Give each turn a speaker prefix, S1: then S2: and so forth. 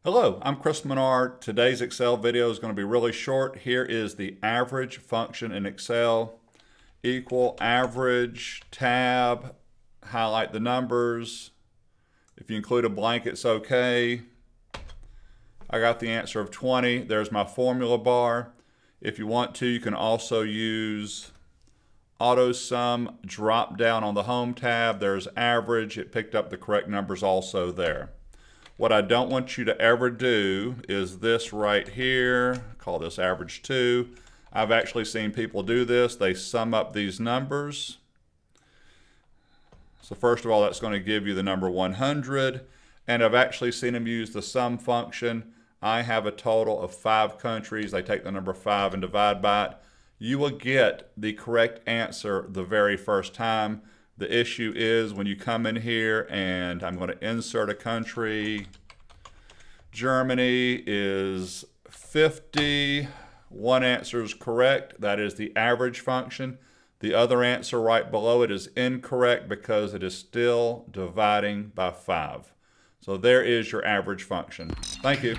S1: Hello, I'm Chris Menard. Today's Excel video is going to be really short. Here is the average function in Excel. Equal average, tab, highlight the numbers. If you include a blank, it's okay. I got the answer of 20. There's my formula bar. If you want to, you can also use Autosum drop down on the home tab. There's average. It picked up the correct numbers also there. What I don't want you to ever do is this right here. Call this average 2. I've actually seen people do this. They sum up these numbers. So first of all, that's going to give you the number 100. And I've actually seen them use the sum function. I have a total of 5 countries. They take the number 5 and divide by it. You will get the correct answer the very first time. The issue is when you come in here and I'm going to insert a country. Germany is 50. One answer is correct. That is the average function. The other answer right below it is incorrect because it is still dividing by 5. So there is your average function. Thank you.